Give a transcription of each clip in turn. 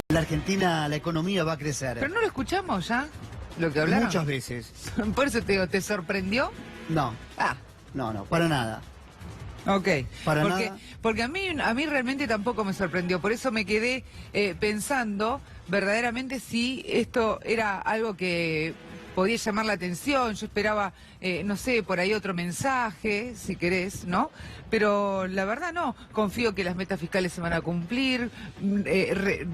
la Argentina, la economía va a crecer. Pero no lo escuchamos ya, lo que hablaron. Muchas veces. Por eso te digo, ¿te sorprendió? No. Ah. No, para nada. Ok, Nada. Porque a mí realmente tampoco me sorprendió, por eso me quedé pensando verdaderamente si esto era algo que podía llamar la atención. Yo esperaba, no sé, por ahí otro mensaje, si querés, ¿no? Pero la verdad no, confío que las metas fiscales se van a cumplir.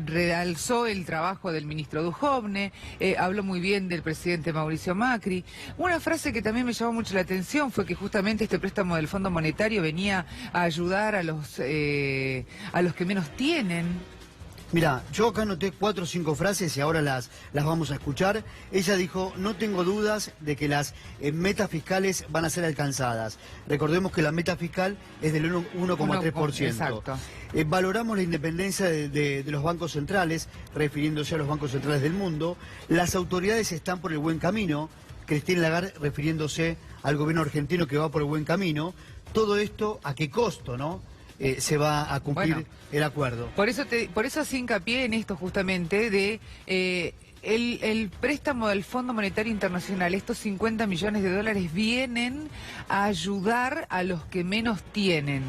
Realzó el trabajo del ministro Duhovne, habló muy bien del presidente Mauricio Macri. Una frase que también me llamó mucho la atención fue que justamente este préstamo del Fondo Monetario venía a ayudar a los que menos tienen. Mira, yo acá anoté 4 o 5 frases y ahora las vamos a escuchar. Ella dijo, no tengo dudas de que las metas fiscales van a ser alcanzadas. Recordemos que la meta fiscal es del 1,3%. Exacto. Valoramos la independencia de los bancos centrales, refiriéndose a los bancos centrales del mundo. Las autoridades están por el buen camino. Christine Lagarde refiriéndose al gobierno argentino que va por el buen camino. Todo esto, ¿a qué costo, no? Se va a cumplir el acuerdo. Por eso hace hincapié en esto justamente de el préstamo del Fondo Monetario Internacional. Estos 50 millones de dólares vienen a ayudar a los que menos tienen.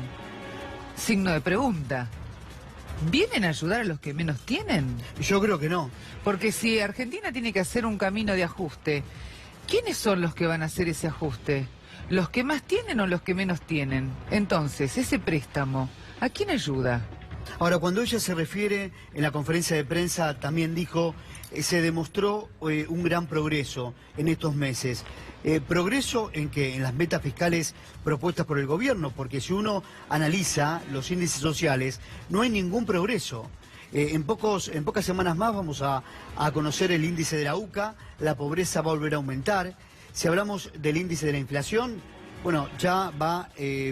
Signo de pregunta. ¿Vienen a ayudar a los que menos tienen? Yo creo que no. Porque si Argentina tiene que hacer un camino de ajuste, ¿quiénes son los que van a hacer ese ajuste? ¿Los que más tienen o los que menos tienen? Entonces, ese préstamo, ¿a quién ayuda? Ahora, cuando ella se refiere en la conferencia de prensa, también dijo, se demostró un gran progreso en estos meses. Progreso en que en las metas fiscales propuestas por el gobierno, porque si uno analiza los índices sociales, no hay ningún progreso. En pocas semanas más vamos a conocer el índice de la UCA, la pobreza va a volver a aumentar. Si hablamos del índice de la inflación, bueno, ya va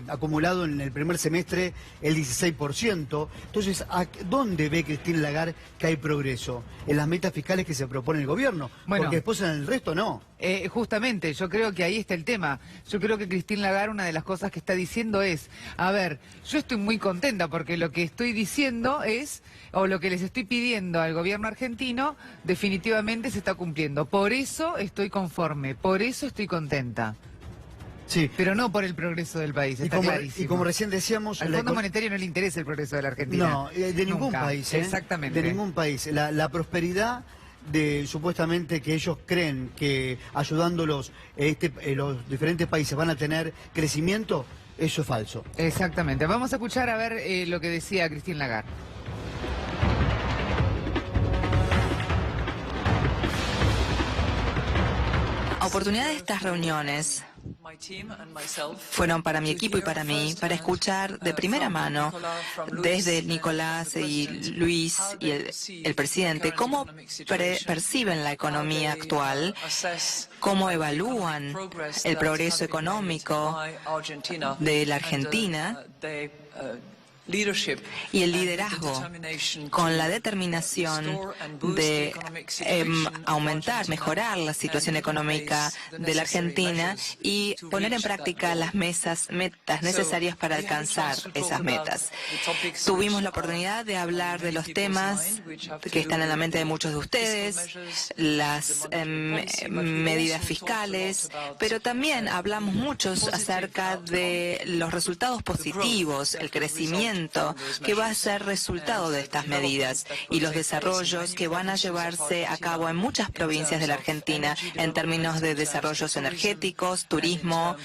acumulado en el primer semestre el 16%. Entonces, ¿dónde ve Christine Lagarde que hay progreso? En las metas fiscales que se propone el gobierno. Bueno, porque después en el resto no. Justamente, yo creo que ahí está el tema. Yo creo que Christine Lagarde, una de las cosas que está diciendo es, a ver, yo estoy muy contenta porque lo que estoy diciendo es, o lo que les estoy pidiendo al gobierno argentino, definitivamente se está cumpliendo. Por eso estoy conforme, por eso estoy contenta. Sí. Pero no por el progreso del país, está clarísimo. Y como recién decíamos... Al Fondo Monetario no le interesa el progreso de la Argentina. No, de ningún país. Exactamente. De ningún país. La prosperidad de supuestamente que ellos creen que ayudándolos los diferentes países van a tener crecimiento, eso es falso. Exactamente. Vamos a escuchar a ver lo que decía Christine Lagarde. La oportunidad de estas reuniones fueron para mi equipo y para mí, para escuchar de primera mano, desde Nicolás y Luis y el presidente, cómo perciben la economía actual, cómo evalúan el progreso económico de la Argentina y el liderazgo con la determinación de aumentar, mejorar la situación económica de la Argentina y poner en práctica las metas necesarias para alcanzar esas metas. Tuvimos la oportunidad de hablar de los temas que están en la mente de muchos de ustedes, las medidas fiscales, pero también hablamos muchos acerca de los resultados positivos, el crecimiento que va a ser resultado de estas medidas y los desarrollos que van a llevarse a cabo en muchas provincias de la Argentina en términos de desarrollos energéticos, turismo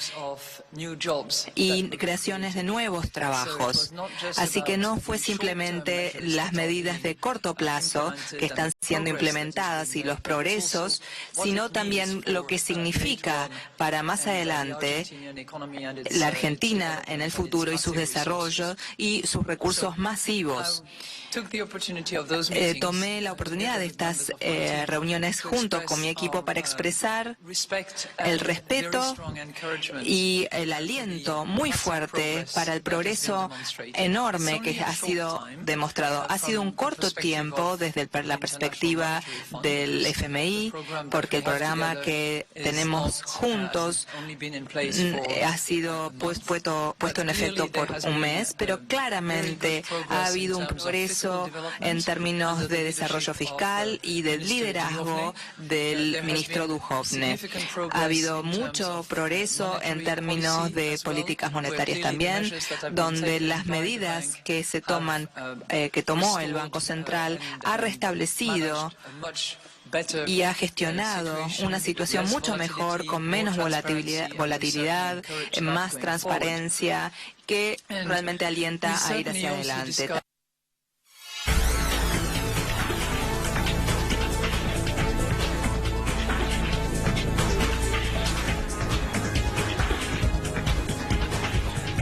y creaciones de nuevos trabajos. Así que no fue simplemente las medidas de corto plazo que están siendo implementadas y los progresos, sino también lo que significa para más adelante la Argentina en el futuro y sus desarrollos y sus recursos masivos. Tomé la oportunidad de estas reuniones junto con mi equipo para expresar el respeto y el aliento muy fuerte para el progreso enorme que ha sido demostrado. Ha sido un corto tiempo desde la perspectiva del FMI, porque el programa que tenemos juntos ha sido puesto en efecto por un mes, pero claro, claramente ha habido un progreso en términos de desarrollo fiscal y de liderazgo del ministro Duhovne. Ha habido mucho progreso en términos de políticas monetarias también, donde las medidas que se toman, que tomó el Banco Central, ha restablecido y ha gestionado una situación mucho mejor, con menos volatilidad, más transparencia, que realmente alienta a ir hacia adelante.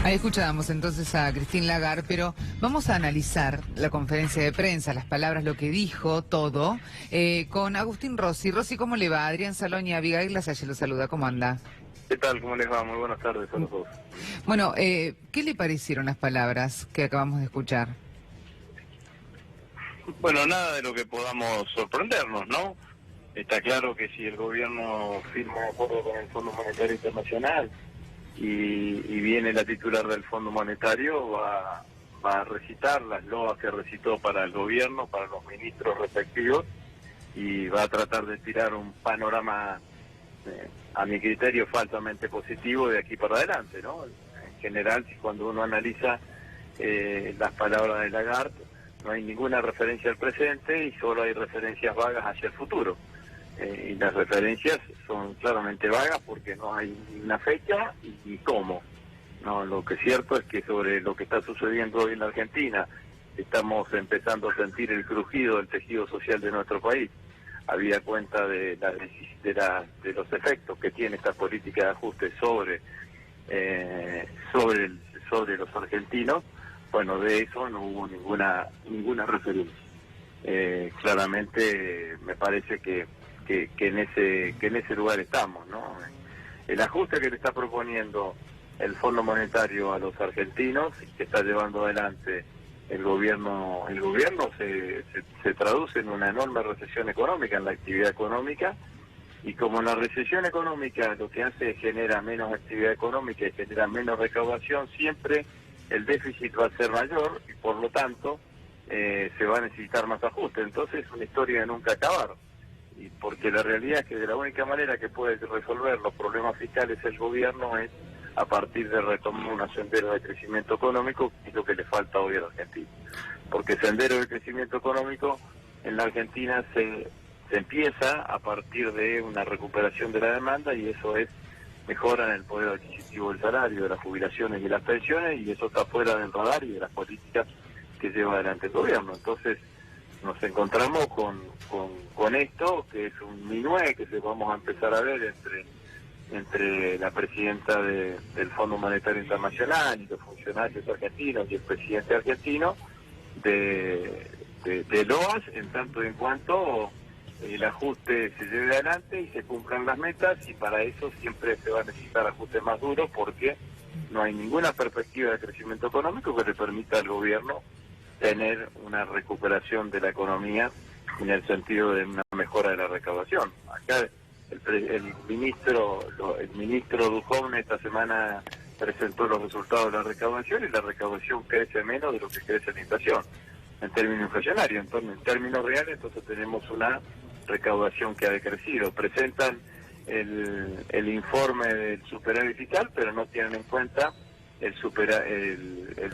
Ahí escuchábamos entonces a Christine Lagarde, pero vamos a analizar la conferencia de prensa, las palabras, lo que dijo, todo, con Agustín Rossi. Rossi, ¿cómo le va? Adrián Salón y Abigail Lasalle lo saluda. ¿Cómo anda? ¿Qué tal? ¿Cómo les va? Muy buenas tardes a los dos. Bueno, ¿qué le parecieron las palabras que acabamos de escuchar? Bueno, nada de lo que podamos sorprendernos, ¿no? Está claro que si el gobierno firma un acuerdo con el Fondo Monetario Internacional y viene la titular del Fondo Monetario, va a recitar las loas que recitó para el gobierno, para los ministros respectivos, y va a tratar de tirar un panorama, a mi criterio, falsamente positivo de aquí para adelante, ¿no? En general, cuando uno analiza las palabras de Lagarde, no hay ninguna referencia al presente y solo hay referencias vagas hacia el futuro. Y las referencias son claramente vagas porque no hay una fecha y cómo. No, lo que es cierto es que sobre lo que está sucediendo hoy en la Argentina estamos empezando a sentir el crujido del tejido social de nuestro país. Había cuenta de los efectos que tiene esta política de ajuste sobre los argentinos. Bueno, de eso no hubo ninguna referencia. Claramente me parece que en ese lugar estamos, ¿no? El ajuste que le está proponiendo el Fondo Monetario a los argentinos y que está llevando adelante el gobierno se traduce en una enorme recesión económica, en la actividad económica, y como la recesión económica lo que hace es genera menos actividad económica y genera menos recaudación, siempre el déficit va a ser mayor y por lo tanto se va a necesitar más ajuste. Entonces es una historia de nunca acabar. Y porque la realidad es que de la única manera que puede resolver los problemas fiscales el gobierno es a partir de retomar un sendero de crecimiento económico, que es lo que le falta hoy a la Argentina. Porque el sendero de crecimiento económico en la Argentina se empieza a partir de una recuperación de la demanda, y eso es mejora en el poder adquisitivo del salario, de las jubilaciones y las pensiones, y eso está fuera del radar y de las políticas que lleva adelante el gobierno. Entonces nos encontramos con esto, que es un minué que vamos a empezar a ver entre la presidenta del Fondo Monetario Internacional y los funcionarios argentinos y el presidente argentino de loas, en tanto en cuanto el ajuste se lleve adelante y se cumplan las metas, y para eso siempre se va a necesitar ajustes más duros porque no hay ninguna perspectiva de crecimiento económico que le permita al gobierno tener una recuperación de la economía en el sentido de una mejora de la recaudación. Acá el ministro Duhovne esta semana presentó los resultados de la recaudación, y la recaudación crece menos de lo que crece la inflación en términos inflacionarios. Entonces, en términos reales, entonces tenemos una recaudación que ha decrecido. Presentan el informe del superávit fiscal, pero no tienen en cuenta el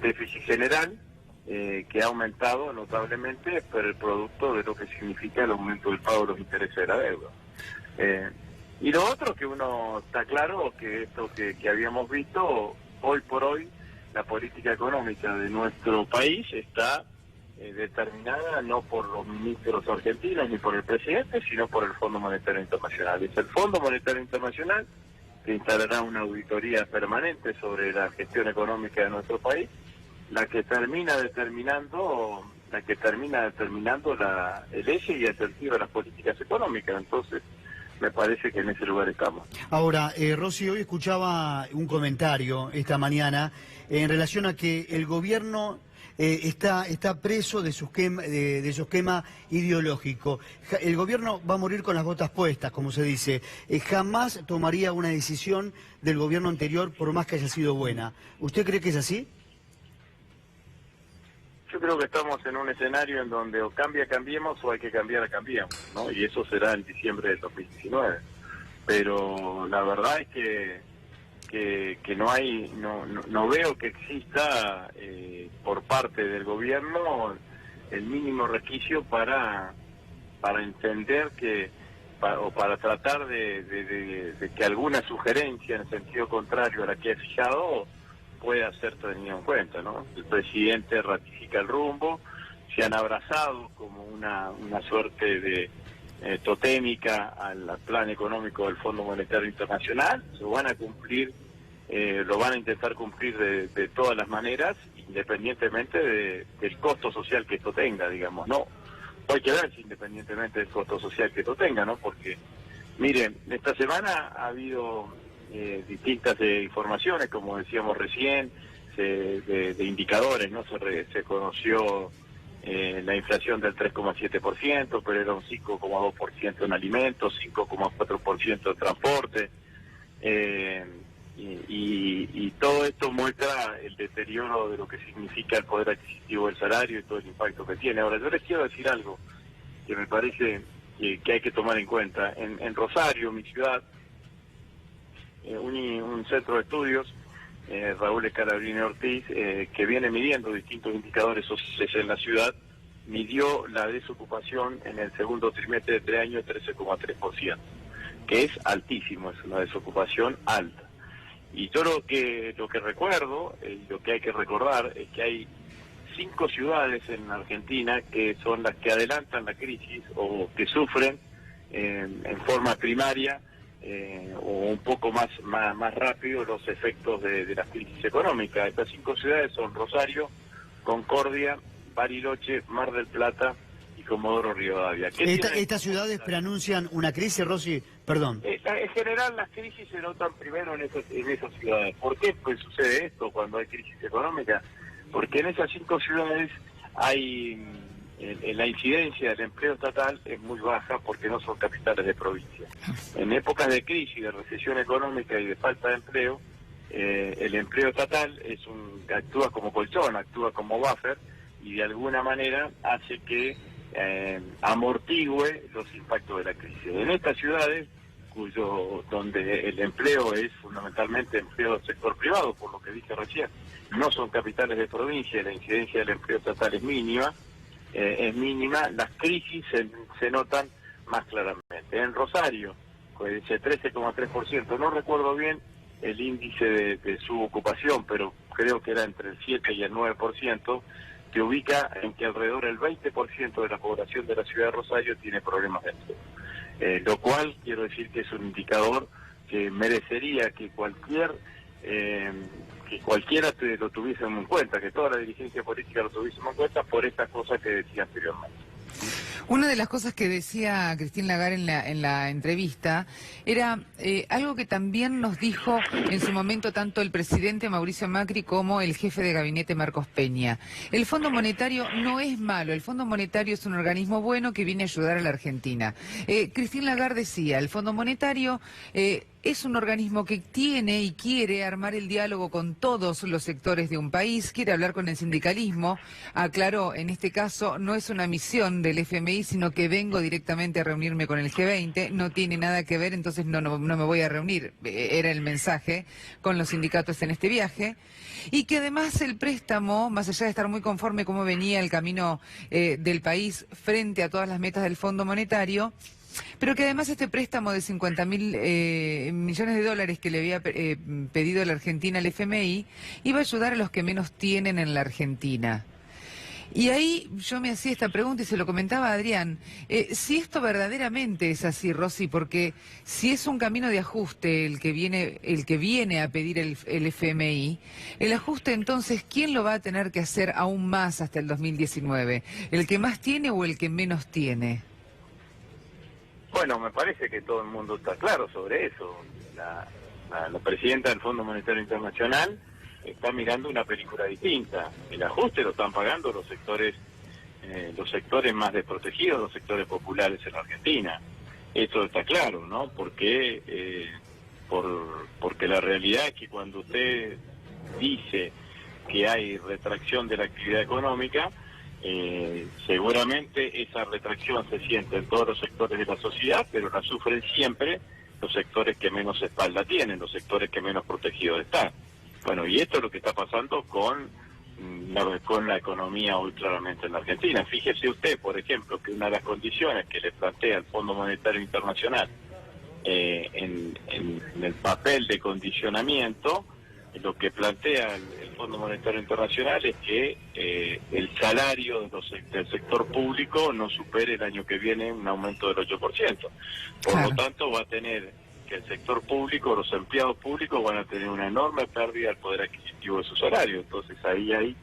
déficit general, que ha aumentado notablemente por el producto de lo que significa el aumento del pago de los intereses de la deuda. Y lo otro que uno está claro, que esto que habíamos visto, hoy por hoy la política económica de nuestro país está determinada no por los ministros argentinos ni por el presidente, sino por el Fondo Monetario Internacional. Es el Fondo Monetario Internacional que instalará una auditoría permanente sobre la gestión económica de nuestro país, la que termina determinando el eje y el sentido de las políticas económicas. Entonces me parece que en ese lugar estamos. Ahora, Rossi, hoy escuchaba un comentario esta mañana en relación a que el gobierno está preso de su esquema ideológico. El gobierno va a morir con las botas puestas, como se dice. Jamás tomaría una decisión del gobierno anterior por más que haya sido buena. ¿Usted cree que es así? Yo creo que estamos en un escenario en donde o cambiemos o hay que cambiemos, ¿no? Y eso será en diciembre del 2019. Pero la verdad es que no veo que exista por parte del gobierno el mínimo resquicio para entender o para tratar de que alguna sugerencia en sentido contrario a la que ha fijado pueda ser tenida en cuenta, ¿no? El presidente ratifica el rumbo, se han abrazado como una suerte de totémica al plan económico del Fondo Monetario Internacional, lo van a cumplir, lo van a intentar cumplir de todas las maneras, independientemente del costo social que esto tenga, digamos, ¿no? Hay que ver si independientemente del costo social que esto tenga, ¿no? Porque, miren, esta semana ha habido distintas informaciones, como decíamos recién, de indicadores, ¿no? Se conoció la inflación del 3,7%, pero era un 5,2% en alimentos, 5,4% en transporte, y todo esto muestra el deterioro de lo que significa el poder adquisitivo del salario y todo el impacto que tiene. Ahora, yo les quiero decir algo que me parece que hay que tomar en cuenta. En Rosario, mi ciudad, un centro de estudios, Raúl Escalabrini Ortiz, que viene midiendo distintos indicadores sociales en la ciudad, midió la desocupación en el segundo trimestre de este año 13,3%, que es altísimo, es una desocupación alta. Y yo lo que recuerdo, lo que hay que recordar, es que hay 5 ciudades en Argentina que son las que adelantan la crisis o que sufren en forma primaria o un poco más rápido los efectos de la crisis económica. Estas 5 ciudades son Rosario, Concordia, Bariloche, Mar del Plata y Comodoro Rivadavia. ¿Estas ciudades preanuncian una crisis, Rossi? Perdón. En general las crisis se notan primero en esas ciudades. ¿Por qué pues sucede esto cuando hay crisis económica? Porque en esas 5 ciudades hay la incidencia del empleo estatal es muy baja porque no son capitales de provincia. En épocas de crisis, de recesión económica y de falta de empleo, el empleo estatal actúa como colchón, actúa como buffer y de alguna manera hace que amortigüe los impactos de la crisis. En estas ciudades, donde el empleo es fundamentalmente empleo del sector privado, por lo que dije recién, no son capitales de provincia, la incidencia del empleo estatal es mínima, las crisis se notan más claramente. En Rosario, con ese 13,3%, no recuerdo bien el índice de subocupación, pero creo que era entre el 7 y el 9%, que ubica en que alrededor del 20% de la población de la ciudad de Rosario tiene problemas de empleo. Lo cual quiero decir que es un indicador que merecería que cualquiera lo tuviésemos en cuenta, que toda la dirigencia política lo tuviésemos en cuenta por estas cosas que decía anteriormente. Una de las cosas que decía Christine Lagarde en la entrevista era algo que también nos dijo en su momento tanto el presidente Mauricio Macri como el jefe de gabinete Marcos Peña. El Fondo Monetario no es malo, el Fondo Monetario es un organismo bueno que viene a ayudar a la Argentina. Christine Lagarde decía, el Fondo Monetario es un organismo que tiene y quiere armar el diálogo con todos los sectores de un país, quiere hablar con el sindicalismo. Aclaró, en este caso no es una misión del FMI, sino que vengo directamente a reunirme con el G20, no tiene nada que ver, entonces no me voy a reunir, era el mensaje, con los sindicatos en este viaje. Y que además el préstamo, más allá de estar muy conforme cómo venía el camino del país frente a todas las metas del Fondo Monetario, pero que además este préstamo de 50.000 millones de dólares que le había pedido la Argentina al FMI iba a ayudar a los que menos tienen en la Argentina. Y ahí yo me hacía esta pregunta y se lo comentaba a Adrián, si esto verdaderamente es así, Rossi, porque si es un camino de ajuste el que viene a pedir el FMI, el ajuste entonces, ¿quién lo va a tener que hacer aún más hasta el 2019? ¿El que más tiene o el que menos tiene? Bueno, me parece que todo el mundo está claro sobre eso. La presidenta del Fondo Monetario Internacional está mirando una película distinta. El ajuste lo están pagando los sectores más desprotegidos, los sectores populares en la Argentina. Eso está claro, ¿no? Porque la realidad es que cuando usted dice que hay retracción de la actividad económica, Seguramente esa retracción se siente en todos los sectores de la sociedad, pero la sufren siempre los sectores que menos espalda tienen, los sectores que menos protegidos están. Bueno, y esto es lo que está pasando con la economía hoy claramente en la Argentina. Fíjese usted, por ejemplo, que una de las condiciones que le plantea el Fondo Monetario Internacional en el papel de condicionamiento, lo que plantea el Fondo Monetario Internacional es que el salario del sector público no supere el año que viene un aumento del 8%. Por lo tanto, va a tener que el sector público, los empleados públicos van a tener una enorme pérdida del poder adquisitivo de su salario. Entonces ahí hay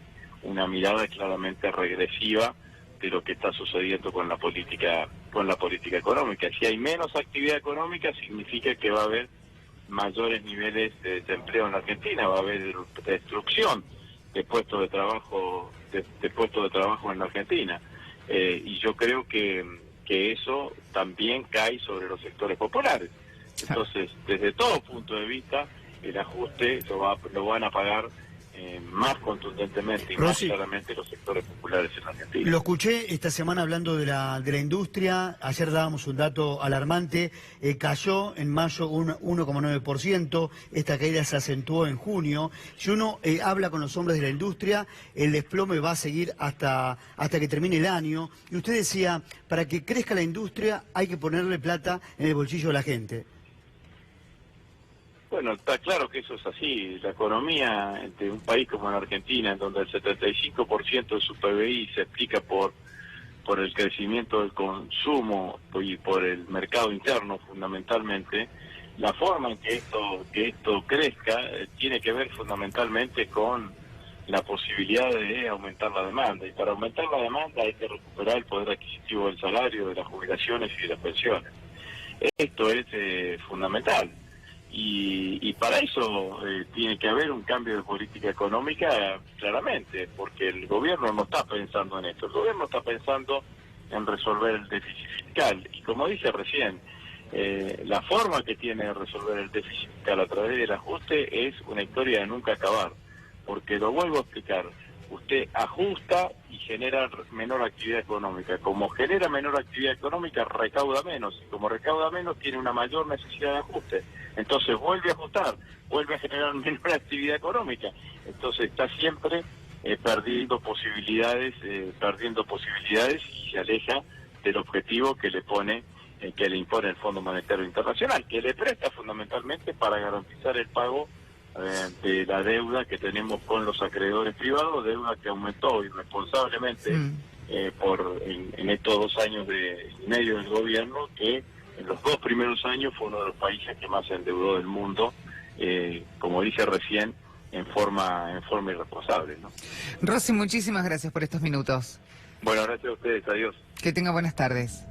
una mirada claramente regresiva de lo que está sucediendo con la política económica. Si hay menos actividad económica, significa que va a haber mayores niveles de desempleo en la Argentina, va a haber destrucción de puestos de trabajo en la Argentina, y yo creo que eso también cae sobre los sectores populares. Entonces, desde todo punto de vista, el ajuste lo van a pagar más contundentemente y más claramente los sectores populares en la Argentina. Lo escuché esta semana hablando de la industria. Ayer dábamos un dato alarmante, cayó en mayo un 1,9%, esta caída se acentuó en junio. Si uno habla con los hombres de la industria, el desplome va a seguir hasta que termine el año. Y usted decía, para que crezca la industria hay que ponerle plata en el bolsillo de la gente. Bueno, está claro que eso es así. La economía de un país como la Argentina, en donde el 75% de su PBI se explica por el crecimiento del consumo y por el mercado interno fundamentalmente, la forma en que esto crezca tiene que ver fundamentalmente con la posibilidad de aumentar la demanda. Y para aumentar la demanda hay que recuperar el poder adquisitivo del salario, de las jubilaciones y de las pensiones. Esto es fundamental. Y para eso tiene que haber un cambio de política económica claramente, porque el gobierno no está pensando en esto, el gobierno está pensando en resolver el déficit fiscal. Y como dije recién, la forma que tiene de resolver el déficit fiscal a través del ajuste es una historia de nunca acabar, porque lo vuelvo a explicar, usted ajusta y genera menor actividad económica. Como genera menor actividad económica, recauda menos. Y como recauda menos, tiene una mayor necesidad de ajuste. Entonces vuelve a ajustar, vuelve a generar menor actividad económica. Entonces está siempre perdiendo posibilidades y se aleja del objetivo que le impone el Fondo Monetario Internacional, que le presta fundamentalmente para garantizar el pago de la deuda que tenemos con los acreedores privados, deuda que aumentó irresponsablemente en estos 2 años y medio del gobierno, que en los 2 primeros años fue uno de los países que más se endeudó del mundo, como dije recién, en forma irresponsable, ¿no? Rossi, muchísimas gracias por estos minutos. Bueno, gracias a ustedes, adiós. Que tenga buenas tardes.